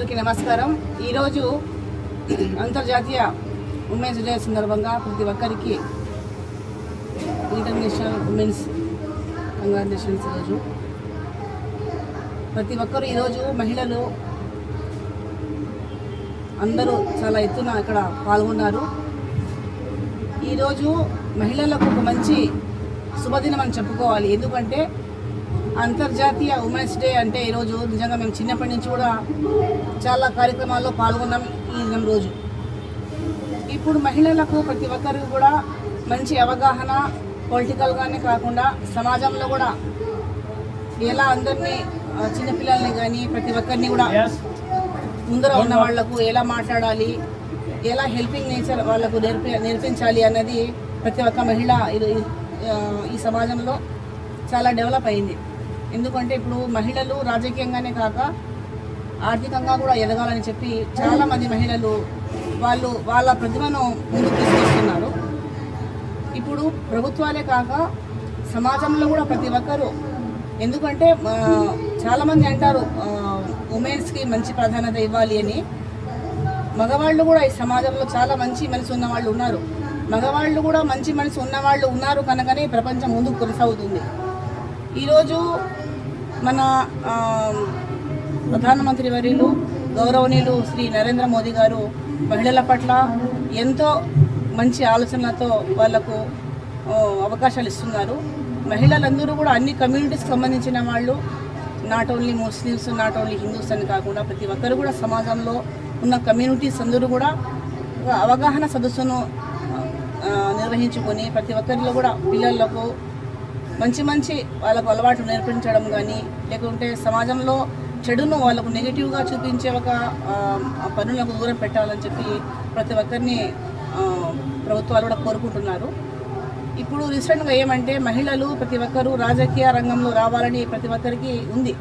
అందరికీ నమస్కారం. ఈరోజు అంతర్జాతీయ ఉమెన్స్ డే సందర్భంగా ప్రతి ఒక్కరికి ఇంటర్నేషనల్ ఉమెన్స్ కంగ్రాచులేషన్స్. ఈరోజు ప్రతి ఒక్కరు ఈరోజు మహిళలు అందరూ చాలా ఎత్తున ఇక్కడ పాల్గొన్నారు. ఈరోజు మహిళలకు ఒక మంచి శుభదినం అని చెప్పుకోవాలి. ఎందుకంటే అంతర్జాతీయ ఉమెన్స్ డే అంటే ఈరోజు నిజంగా మేము చిన్నప్పటి నుంచి కూడా చాలా కార్యక్రమాల్లో పాల్గొన్నాం. ఈ దినం రోజు ఇప్పుడు మహిళలకు ప్రతి ఒక్కరికి కూడా మంచి అవగాహన, పొలిటికల్గానే కాకుండా సమాజంలో కూడా ఎలా అందరినీ చిన్నపిల్లల్ని కానీ ప్రతి ఒక్కరిని కూడా ముందర ఉన్న వాళ్లకు ఎలా మాట్లాడాలి, ఎలా హెల్పింగ్ నేచర్ వాళ్లకు నేర్పించాలి అన్నది ప్రతి ఒక్క మహిళ ఈ సమాజంలో చాలా డెవలప్ అయింది. ఎందుకంటే ఇప్పుడు మహిళలు రాజకీయంగానే కాక ఆర్థికంగా కూడా ఎదగాలని చెప్పి చాలామంది మహిళలు వాళ్ళ ప్రతిభను ముందుకు తీసుకొస్తున్నారు. ఇప్పుడు ప్రభుత్వాలే కాక సమాజంలో కూడా ప్రతి ఒక్కరూ, ఎందుకంటే చాలామంది అంటారు ఉమెన్స్కి మంచి ప్రాధాన్యత ఇవ్వాలి అని. మగవాళ్ళు కూడా ఈ సమాజంలో చాలా మంచి మనసు ఉన్నవాళ్ళు ఉన్నారు. మగవాళ్ళు కూడా మంచి మనసు ఉన్నవాళ్ళు ఉన్నారు కనుకనే ప్రపంచం ముందుకు కొనసాగుతుంది. ఈరోజు మన ప్రధానమంత్రి వర్యులు గౌరవనీయులు శ్రీ నరేంద్ర మోదీ గారు మహిళల పట్ల ఎంతో మంచి ఆలోచనలతో వాళ్లకు అవకాశాలు ఇస్తున్నారు. మహిళలందరూ కూడా అన్ని కమ్యూనిటీస్కి సంబంధించిన వాళ్ళు, not only Muslims, not only Hindus అని కాకుండా ప్రతి ఒక్కరు కూడా సమాజంలో ఉన్న కమ్యూనిటీస్ అందరూ కూడా అవగాహన సదస్సును నిర్వహించుకొని ప్రతి ఒక్కరిలో కూడా పిల్లలకు మంచి వాళ్ళకు అలవాటు నేర్పించడం కానీ, లేకుంటే సమాజంలో చెడును వాళ్ళకు నెగిటివ్గా చూపించే ఒక పనులకు దూరం పెట్టాలని చెప్పి ప్రతి ఒక్కరిని ప్రభుత్వాలు కూడా కోరుకుంటున్నారు. ఇప్పుడు రీసెంట్గా ఏమంటే మహిళలు ప్రతి ఒక్కరూ రాజకీయ రంగంలో రావాలని ప్రతి ఒక్కరికి ఉంది.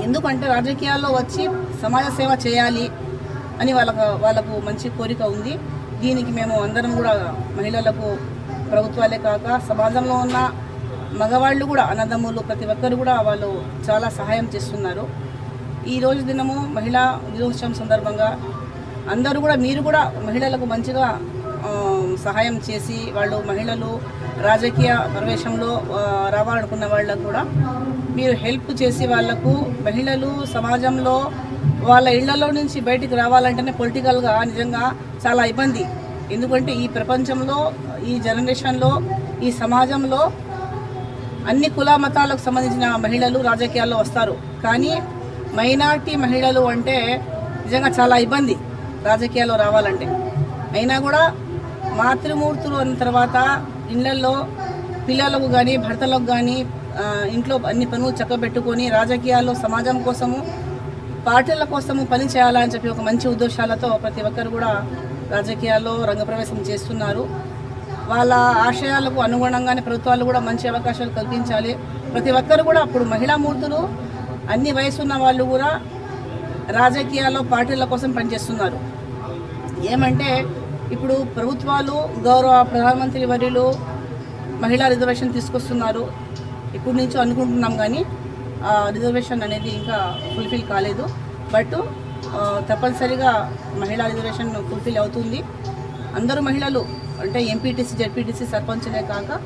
ఎందుకంటే రాజకీయాల్లో వచ్చి సమాజ సేవ చేయాలి అని వాళ్ళకు మంచి కోరిక ఉంది. దీనికి మేము అందరం కూడా మహిళలకు ప్రభుత్వాలే కాక సమాజంలో ఉన్న మగవాళ్ళు కూడా, అన్నదమ్ములు ప్రతి ఒక్కరు కూడా వాళ్ళు చాలా సహాయం చేస్తున్నారు. ఈరోజు దినము మహిళా దినోత్సవం సందర్భంగా అందరూ కూడా, మీరు కూడా మహిళలకు మంచిగా సహాయం చేసి మహిళలు రాజకీయ ప్రవేశంలో రావాలనుకున్న వాళ్ళకు కూడా మీరు హెల్ప్ చేసి వాళ్లకు మహిళలు సమాజంలో వాళ్ళ ఇళ్లలో నుంచి బయటికి రావాలంటేనే పొలిటికల్గా నిజంగా చాలా ఇబ్బంది. ఎందుకంటే ఈ ప్రపంచంలో, ఈ జనరేషన్లో, ఈ సమాజంలో అన్ని కుల మతాలకు సంబంధించిన మహిళలు రాజకీయాల్లో వస్తారు. కానీ మైనార్టీ మహిళలు అంటే నిజంగా చాలా ఇబ్బంది రాజకీయాల్లో రావాలంటే. అయినా కూడా మాతృమూర్తులు అన్న తర్వాత ఇళ్లలో పిల్లలకు కానీ భర్తలకు కానీ ఇంట్లో అన్ని పనులు చక్కబెట్టుకొని రాజకీయాల్లో సమాజం కోసము, పార్టీల కోసము పని చేయాలని చెప్పి ఒక మంచి ఉద్దేశాలతో ప్రతి ఒక్కరు కూడా రాజకీయాల్లో రంగప్రవేశం చేస్తున్నారు. వాళ్ళ ఆశయాలకు అనుగుణంగానే ప్రభుత్వాలు కూడా మంచి అవకాశాలు కల్పించాలి. ప్రతి ఒక్కరు కూడా అప్పుడు మహిళా మూర్తులు, అన్ని వయసున్న వాళ్ళు కూడా రాజకీయాల్లో పార్టీల కోసం పనిచేస్తున్నారు. ఏమంటే ఇప్పుడు ప్రభుత్వాలు, గౌరవ ప్రధానమంత్రి వర్యులు మహిళా రిజర్వేషన్ తీసుకొస్తున్నారు. ఇప్పటి నుంచో అనుకుంటున్నాం కానీ రిజర్వేషన్ అనేది ఇంకా ఫుల్ఫిల్ కాలేదు. బట్ తప్పనిసరిగా మహిళా రిజర్వేషన్ ఫుల్ఫిల్ అవుతుంది. అందరూ మహిళలు అంటే ఎంపీటీసీ, జెడ్పీటీసీ, సర్పంచ్లే కాక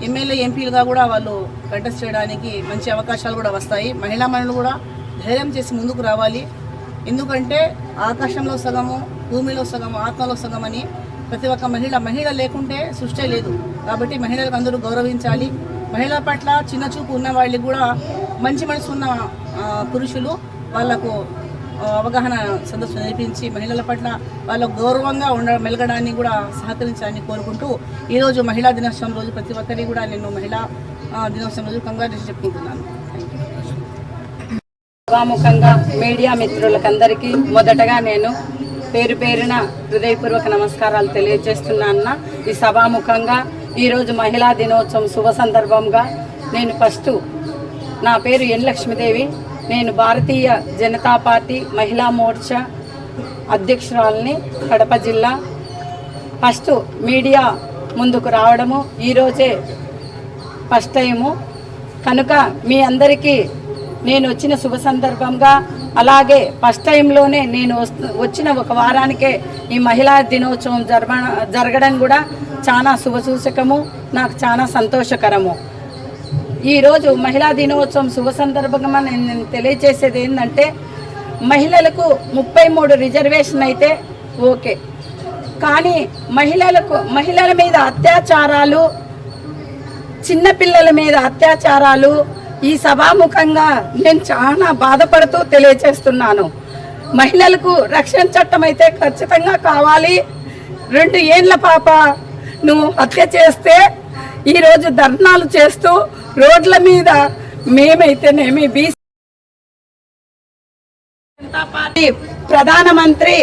ఎమ్మెల్యే, ఎంపీలుగా కూడా వాళ్ళు కంటెస్ట్ చేయడానికి మంచి అవకాశాలు కూడా వస్తాయి. మహిళలు కూడా ధైర్యం చేసి ముందుకు రావాలి. ఎందుకంటే ఆకాశంలో సగము, భూమిలో సగము, ఆత్మలో సగం అని ప్రతి ఒక్క మహిళ లేకుంటే సృష్టి లేదు. కాబట్టి మహిళలకు అందరూ గౌరవించాలి. మహిళల పట్ల చిన్న చూపు ఉన్న వాళ్ళకి కూడా మంచి మనసు ఉన్న పురుషులు వాళ్లకు అవగాహన సదస్సు నేర్పించి మహిళల పట్ల వాళ్ళకు గౌరవంగా మెలగడానికి కూడా సహకరించాలని కోరుకుంటూ ఈరోజు మహిళా దినోత్సవం రోజు ప్రతి ఒక్కరికి కూడా నేను మహిళా దినోత్సవం రోజు కంగ్రాచులేషన్ చెప్పుకుంటున్నాను. సభాముఖంగా మీడియా మిత్రులకందరికీ మొదటగా నేను పేరున హృదయపూర్వక నమస్కారాలు తెలియజేస్తున్నాను. ఈ సభాముఖంగా ఈరోజు మహిళా దినోత్సవం శుభ సందర్భంగా నేను నా పేరు ఎన్ లక్ష్మీదేవి. నేను భారతీయ జనతా పార్టీ మహిళా మోర్చా అధ్యక్షురాలని, కడప జిల్లా. మీడియా ముందుకు రావడము ఈరోజే ఫస్ట్ టైము కనుక మీ అందరికీ నేను వచ్చిన శుభ సందర్భంగా అలాగే ఫస్ట్ టైంలోనే నేను వచ్చిన ఒక వారానికే ఈ మహిళా దినోత్సవం జరగడం కూడా చాలా శుభసూచకము, నాకు చాలా సంతోషకరము. ఈరోజు మహిళా దినోత్సవం శుభ సందర్భంగా నేను తెలియజేసేది ఏంటంటే, మహిళలకు 33 రిజర్వేషన్ అయితే ఓకే, కానీ మహిళల మీద అత్యాచారాలు, చిన్నపిల్లల మీద అత్యాచారాలు ఈ సభాముఖంగా నేను చాలా బాధపడుతూ తెలియజేస్తున్నాను. మహిళలకు రక్షణ చట్టం అయితే ఖచ్చితంగా కావాలి. 2 ఏళ్ల పాప నువ్వు హత్య చేస్తే ఈరోజు ధర్నాలు చేస్తూ రోడ్ల మీద మేమైతేనేమి బీసీ జనతా పార్టీ ప్రధానమంత్రి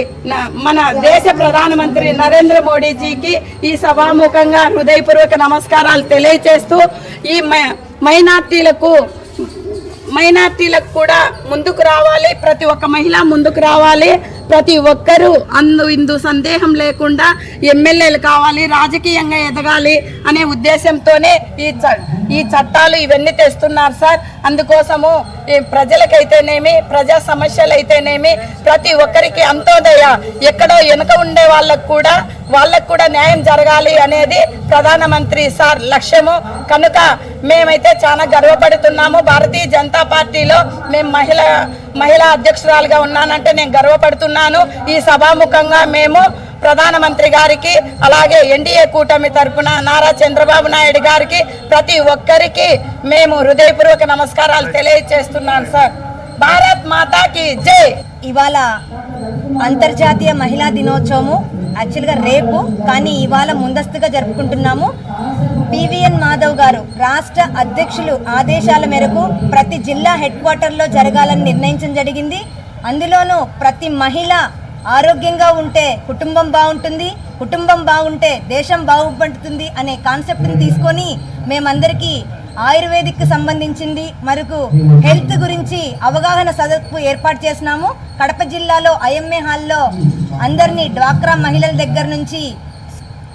మన దేశ ప్రధానమంత్రి నరేంద్ర మోడీజీకి ఈ సభాముఖంగా హృదయపూర్వక నమస్కారాలు తెలియజేస్తూ ఈ మైనార్టీలకు కూడా ముందుకు రావాలి, ప్రతి ఒక్క మహిళ ముందుకు రావాలి, ప్రతి ఒక్కరూ ఇందు సందేహం లేకుండా ఎమ్మెల్యేలు కావాలి, రాజకీయంగా ఎదగాలి అనే ఉద్దేశంతోనే ఈ చట్టాలు ఇవన్నీ తెస్తున్నారు సార్. అందుకోసము ప్రజలకైతేనేమి, ప్రజా సమస్యలు అయితేనేమి, ప్రతి ఒక్కరికి అంతోదయ, ఎక్కడో వెనుక ఉండే వాళ్ళకు కూడా న్యాయం జరగాలి అనేది ప్రధానమంత్రి సార్ లక్ష్యము. కనుక మేమైతే చాలా గర్వపడుతున్నాము. భారతీయ జనతా పార్టీలో మేము మహిళా అధ్యక్షురాలుగా ఉన్నానంటే నేను గర్వపడుతున్నాను. ఈ సభాముఖంగా మేము ప్రధానమంత్రి గారికి, అలాగే ఎన్డీఏ కూటమి తరఫున నారా చంద్రబాబు నాయుడు గారికి, ప్రతి ఒక్కరికి మేము హృదయపూర్వక నమస్కారాలు తెలియజేస్తున్నాను సార్. భారత్ మాతాకి జై. ఇవాళ అంతర్జాతీయ మహిళా దినోత్సవము యాక్చువల్గా రేపు, కానీ ఇవాళ ముందస్తుగా జరుపుకుంటున్నాము. పివిఎన్ మాధవ్ గారు రాష్ట్ర అధ్యక్షులు ఆదేశాల మేరకు ప్రతి జిల్లా హెడ్ క్వార్టర్లో జరగాలని నిర్ణయించడం జరిగింది. అందులోనూ ప్రతి మహిళ ఆరోగ్యంగా ఉంటే కుటుంబం బాగుంటుంది, కుటుంబం బాగుంటే దేశం బాగుపడుతుంది అనే కాన్సెప్ట్ని తీసుకొని మేమందరికీ ఆయుర్వేదిక్ సంబంధించింది మరకు హెల్త్ గురించి అవగాహన సదస్సు ఏర్పాటు చేసినాము. కడప జిల్లాలో ఐఎంఏ హాల్లో అందరినీ డ్వాక్రా మహిళల దగ్గర నుంచి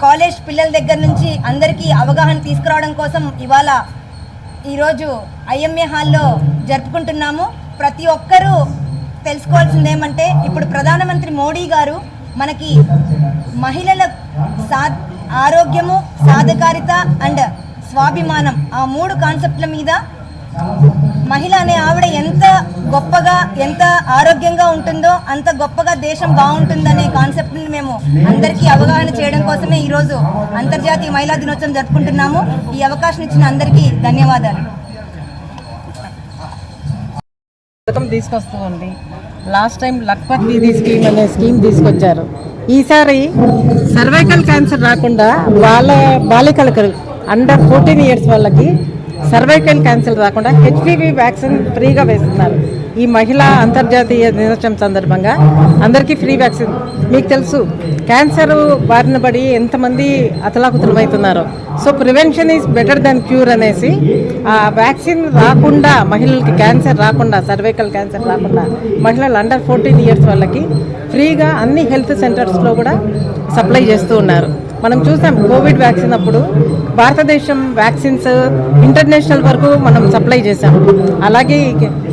కాలేజ్ పిల్లల దగ్గర నుంచి అందరికీ అవగాహన తీసుకురావడం కోసం ఈరోజు ఐఎంఏ హాల్లో జరుపుకుంటున్నాము. ప్రతి ఒక్కరూ తెలుసుకోవాల్సింది ఏమంటే, ఇప్పుడు ప్రధానమంత్రి మోడీ గారు మనకి మహిళల ఆరోగ్యము, సాధికారిత అండ్ స్వాభిమానం ఆ 3 కాన్సెప్ట్ల మీద మహిళ అనే ఆవిడ ఎంత గొప్పగా, ఎంత ఆరోగ్యంగా ఉంటుందో అంత గొప్పగా దేశం బాగుంటుందనే కాన్సెప్ట్ని మేము అందరికీ అవగాహన చేయడం కోసమే ఈరోజు అంతర్జాతీయ మహిళా దినోత్సవం జరుపుకుంటున్నాము. ఈ అవకాశం ఇచ్చిన అందరికీ ధన్యవాదాలు. పథకం తీసుకొస్తూ ఉంది. Last time Lakhpat Didi scheme అనే స్కీమ్ తీసుకొచ్చారు. ఈసారి సర్వైకల్ క్యాన్సర్ రాకుండా వాళ్ళ బాలికలకు అండర్ 14 ఇయర్స్ వాళ్ళకి సర్వైకల్ క్యాన్సర్ రాకుండా హెచ్పివి వ్యాక్సిన్ ఫ్రీగా వేస్తున్నారు. ఈ మహిళా అంతర్జాతీయ దినోత్సవం సందర్భంగా అందరికీ ఫ్రీ వ్యాక్సిన్. మీకు తెలుసు క్యాన్సర్ బారిన పడి ఎంతమంది అతలాకుతలమవుతున్నారో. So prevention is better than cure అనేసి ఆ వ్యాక్సిన్ రాకుండా, మహిళలకి క్యాన్సర్ రాకుండా, సర్వైకల్ క్యాన్సర్ రాకుండా మహిళలు అండర్ 14 ఇయర్స్ వాళ్ళకి ఫ్రీగా అన్ని హెల్త్ సెంటర్స్లో కూడా సప్లై చేస్తూ ఉన్నారు. మనం చూసాం కోవిడ్ వ్యాక్సిన్ అప్పుడు భారతదేశం వ్యాక్సిన్స్ ఇంటర్నేషనల్ వరకు మనం సప్లై చేసాం. అలాగే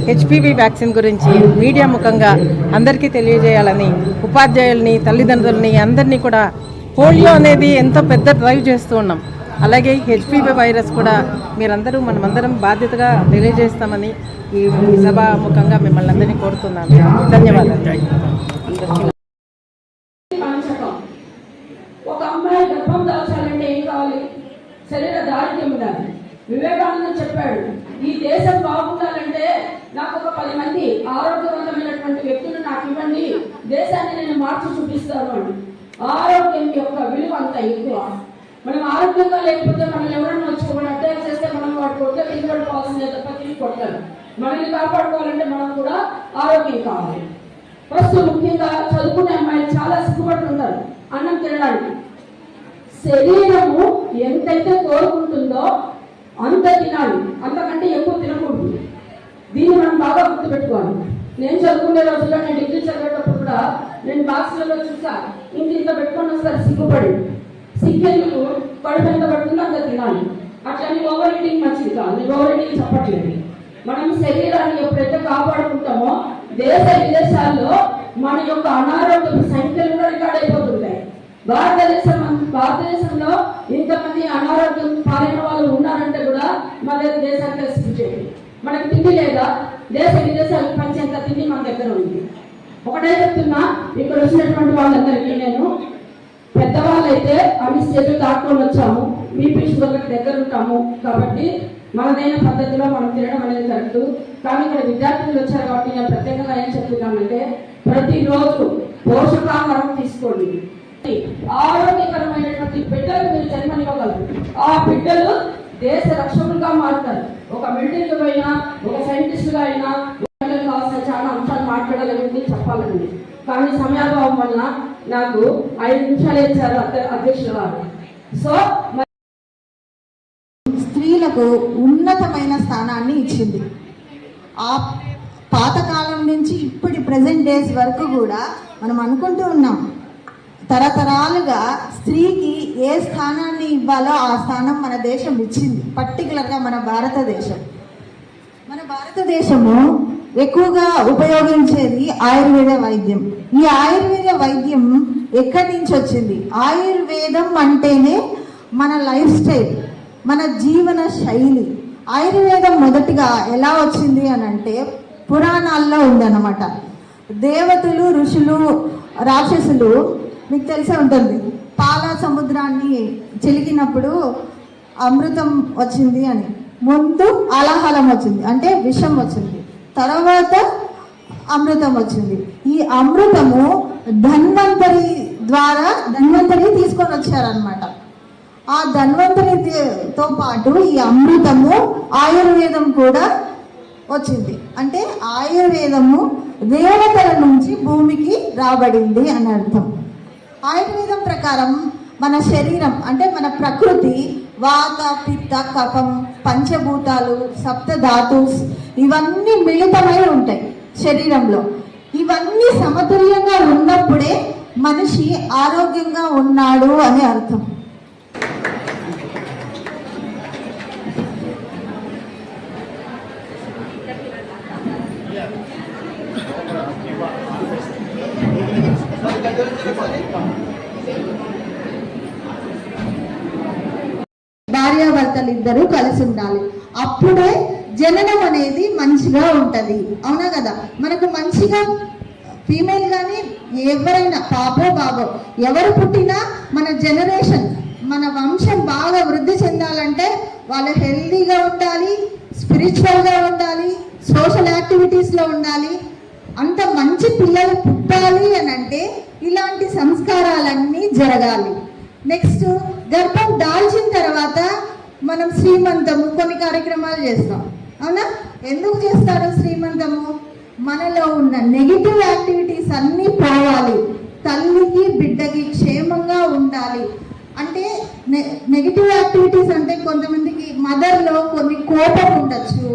హెచ్పివి వ్యాక్సిన్ గురించి మీడియా ముఖంగా అందరికీ తెలియజేయాలని ఉపాధ్యాయుల్ని, తల్లిదండ్రులని అందరినీ కూడా, పోలియో అనేది ఎంతో పెద్ద డ్రైవ్ చేస్తూ ఉన్నాం. అలాగే హెచ్పివి వైరస్ కూడా మీరందరూ మనమందరం బాధ్యతగా తెలియజేస్తామని ఈ సభ ముఖంగా మిమ్మల్ని అందరినీ కోరుతున్నాను. ధన్యవాదాలు. ఒక అమ్మాయి గర్భం దాల్చాలంటే ఏం కావాలి? శరీర దారిద్ర్యం ఉండాలి. వివేకానంద చెప్పాడు, ఈ దేశం బాగుండాలంటే నాకు ఒక 10 మంది ఆరోగ్యవంతమైనటువంటి వ్యక్తులు నాకు ఇవ్వండి, దేశాన్ని నేను మార్చి చూపిస్తాను అని. ఆరోగ్యం యొక్క విలువ అంత ఎక్కువ. మనం ఆరోగ్యంగా లేకపోతే మనల్ని ఎవరన్నా వచ్చి అటాక్ చేస్తే మనం వాడు కొడితే కింద పడిపోవాల్సిందే తప్ప తిరిగి కొట్టాలి. మనల్ని కాపాడుకోవాలంటే మనం కూడా ఆరోగ్యం కావాలి. ఫస్ట్ ముఖ్యంగా చదువుకునే అమ్మాయిలు చాలా సిగ్గుపడుతుంటారు అన్నం తినడానికి. శరీరము ఎంతైతే కోరుకుంటుందో అంత తినాలి, అంతకంటే ఎక్కువ తినకూడదు. దీన్ని మనం బాగా గుర్తుపెట్టుకోవాలి. నేను చదువుకునే రోజుల్లో, నేను డిగ్రీ చదివేటప్పుడు కూడా నేను బాక్స్లలో చూసా, ఇంత పెట్టుకొని వస్తారు సిగ్గుపడి. సిగ్గెందుకు? కడుపు ఎంత పడుతుందో అంత తినాలి. అట్లని ఓవర్ ఈటింగ్ మంచిది కాదు. నేను ఓవర్ ఈటింగ్ చెప్పట్లేదు. మనం శరీరాన్ని ఎప్పుడైతే కాపాడుకుంటామో దేశ విదేశాల్లో మన యొక్క అనారోగ్య సంఖ్యలు కూడా రికార్డ్ అయిపోతున్నాయి. భారతదేశంలో ఇంతమంది అనారోగ్యం పాలైన వాళ్ళు ఉన్నారంటే కూడా మన దేశానికి తెలిసిపోయింది. మనకి తిండి లేదా, దేశ విదేశాలకు పంచేంత తిండి మన దగ్గర ఉంది. ఒకటే చెప్తున్నా, ఇక్కడ వచ్చినటువంటి వాళ్ళందరికీ నేను, పెద్దవాళ్ళైతే అన్ని స్టేజ్లు దాటుకొని వచ్చాము, బీపీ షుగర్లకు దగ్గర ఉంటాము కాబట్టి మనదైన పద్ధతిలో మనం తినడం అనేది కరెక్ట్. కానీ ఇక్కడ విద్యార్థులు వచ్చారు కాబట్టి నేను ప్రత్యేకంగా ఏం చెప్తున్నానంటే, ప్రతిరోజు పోషకాహారం తీసుకోండి. ఆరోగ్యకరమైనటువంటి బిడ్డలు మీరు జన్మనివ్వగలరు. ఆ బిడ్డలు దేశ రక్షకులుగా మారుతారు. ఒక మిలిటరీకి పోయినా, ఒక సైంటిస్టుగా అయినా కావాల్సిన చాలా అంశాలు మాట్లాడాలని చెప్పాలండి. కానీ సమయాభావం వల్ల నాకు 5 నిమిషాలు ఇచ్చారు అధ్యక్షుల వారు. సో స్త్రీలకు ఉన్నతమైన స్థానాన్ని ఇచ్చింది. ఆ పాతకాలం నుంచి ఇప్పటి ప్రజెంట్ డేస్ వరకు కూడా మనం అనుకుంటూ ఉన్నాం, తరతరాలుగా స్త్రీకి ఏ స్థానాన్ని ఇవ్వాలో ఆ స్థానం మన దేశం ఇచ్చింది. పర్టికులర్గా మన భారతదేశము ఎక్కువగా ఉపయోగించేది ఆయుర్వేద వైద్యం. ఈ ఆయుర్వేద వైద్యం ఎక్కడి నుంచి వచ్చింది? ఆయుర్వేదం అంటేనే మన లైఫ్ స్టైల్, మన జీవన శైలి. ఆయుర్వేదం మొదటిగా ఎలా వచ్చింది అని అంటే పురాణాల్లో ఉందన్నమాట. దేవతలు, ఋషులు, రాక్షసులు, మీకు తెలిసే ఉంటుంది, పాల సముద్రాన్ని చిలికినప్పుడు అమృతం వచ్చింది అని. ముందు అలాహలం వచ్చింది, అంటే విషం వచ్చింది, తర్వాత అమృతం వచ్చింది. ఈ అమృతము ధన్వంతరి తీసుకొని వచ్చారనమాట. ఆ ధన్వంతరితో పాటు ఈ అమృతము, ఆయుర్వేదం కూడా వచ్చింది. అంటే ఆయుర్వేదము దేవతల నుంచి భూమికి రాబడింది అని అర్థం. ఆయుర్వేదం ప్రకారం మన శరీరం అంటే మన ప్రకృతి వాత, పిత్త, కఫం, పంచభూతాలు, సప్తధాతుస్ ఇవన్నీ మిళితమై ఉంటాయి శరీరంలో. ఇవన్నీ సమతుల్యంగా ఉన్నప్పుడే మనిషి ఆరోగ్యంగా ఉన్నాడు అని అర్థం. భార్యాభర్తలు ఇద్దరు కలిసి ఉండాలి. అప్పుడే జననం అనేది మంచిగా ఉంటది. అవునా కదా? మనకు మంచిగా ఫీమేల్ కానీ ఎవరైనా పాపో బాబో ఎవరు పుట్టినా మన జనరేషన్, మన వంశం బాగా వృద్ధి చెందాలంటే వాళ్ళు హెల్తీగా ఉండాలి, స్పిరిచువల్గా ఉండాలి, సోషల్ యాక్టివిటీస్లో ఉండాలి. అంత మంచి పిల్లలు పుట్టాలి అని అంటే ఇలాంటి సంస్కారాలన్నీ జరగాలి. నెక్స్ట్, గర్భం దాల్చిన తర్వాత మనం శ్రీమంతము, కొన్ని కార్యక్రమాలు చేస్తాం. అవునా? ఎందుకు చేస్తారు శ్రీమంతము? మనలో ఉన్న నెగిటివ్ యాక్టివిటీస్ అన్నీ పోవాలి, తల్లికి బిడ్డకి క్షేమంగా ఉండాలి. అంటే నెగిటివ్ యాక్టివిటీస్ అంటే కొంతమందికి మదర్లో కొన్ని కోపం ఉండొచ్చు,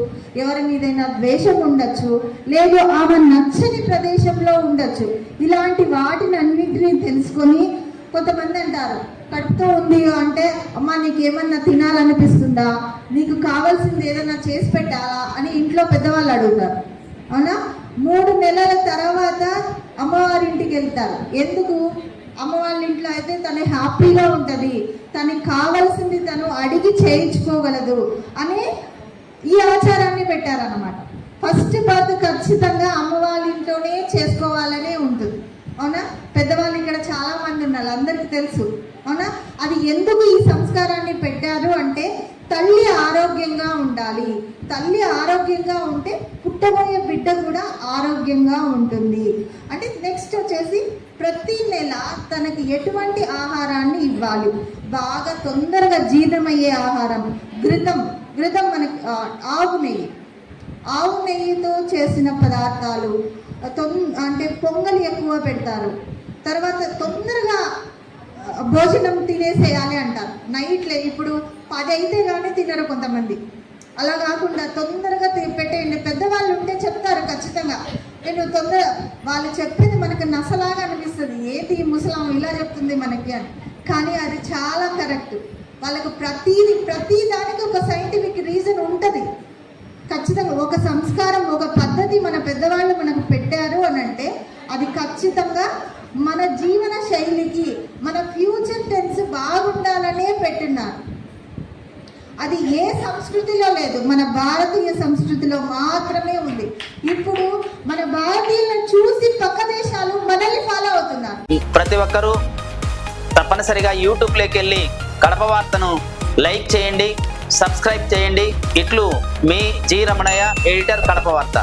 ఎవరి మీదైనా ద్వేషం ఉండొచ్చు, లేదు ఆమె నచ్చని ప్రదేశంలో ఉండొచ్చు. ఇలాంటి వాటిని అన్నింటినీ తెలుసుకొని కొంతమంది అంటారు, కడుపుతో ఉంది అంటే అమ్మ నీకేమన్నా తినాలనిపిస్తుందా, నీకు కావాల్సింది ఏదైనా చేసి పెట్టాలా అని ఇంట్లో పెద్దవాళ్ళు అడుగుతారు. అవునా? 3 నెలల తర్వాత అమ్మవారింటికి వెళ్తారు. ఎందుకు? అమ్మ వాళ్ళ ఇంట్లో అయితే తను హ్యాపీగా ఉంటుంది, తనకి కావాల్సింది తను అడిగి చేయించుకోగలదు అని ఈ ఆచారాన్ని పెట్టారన్నమాట. ఫస్ట్ బర్త్ ఖచ్చితంగా అమ్మ వాళ్ళ ఇంట్లోనే చేసుకోవాలనే ఉంటుంది. అవునా? పెద్దవాళ్ళు ఇక్కడ చాలా మంది ఉన్నారు, అందరికీ తెలుసు. అవునా? అది ఎందుకు ఈ సంస్కారాన్ని పెట్టారు అంటే తల్లి ఆరోగ్యంగా ఉండాలి. తల్లి ఆరోగ్యంగా ఉంటే పుట్టబోయే బిడ్డ కూడా ఆరోగ్యంగా ఉంటుంది. అంటే నెక్స్ట్ వచ్చేసి ప్రతి నెల తనకి ఎటువంటి ఆహారాన్ని ఇవ్వాలి, బాగా తొందరగా జీర్ణమయ్యే ఆహారం. ఘృతం మనకి ఆవు నెయ్యితో చేసిన పదార్థాలు, అంటే పొంగలి ఎక్కువ పెడతారు. తర్వాత తొందరగా భోజనం తినేసేయాలి అంటారు. నైట్లే ఇప్పుడు 10 అయితే కానీ తినరు కొంతమంది. అలా కాకుండా తొందరగా పెట్టేయండి. పెద్దవాళ్ళు ఉంటే చెప్తారు ఖచ్చితంగా, నేను వాళ్ళు చెప్పేది మనకు నసలాగా అనిపిస్తుంది, ఏది ముసలాం ఇలా చెప్తుంది మనకి అని. కానీ అది చాలా కరెక్ట్. వాళ్ళకు ప్రతి దానికి ఒక సైంటిఫిక్ రీజన్ ఉంటుంది. ఖచ్చితంగా ఒక సంస్కారం, ఒక పద్ధతి మన పెద్దవాళ్ళు మనకు పెట్టారు అని అంటే అది ఖచ్చితంగా మన జీవన శైలికి, మన ఫ్యూచర్ టెన్స్ బాగుండాలనే పెట్టినారు. అది ఏ సంస్కృతిలో లేదు, మన భారతీయ సంస్కృతిలో మాత్రమే ఉంది. ఇప్పుడు మన భారతీయులను చూసి పక్క దేశాలు మనల్ని ఫాలో అవుతున్నారు. ప్రతి ఒక్కరూ తప్పనిసరిగా యూట్యూబ్లోకి వెళ్ళి కడప వార్తను లైక్ చేయండి, సబ్స్క్రైబ్ చేయండి. ఇట్లు మీ జి రమణయ్య, ఎడిటర్, కడప వార్త.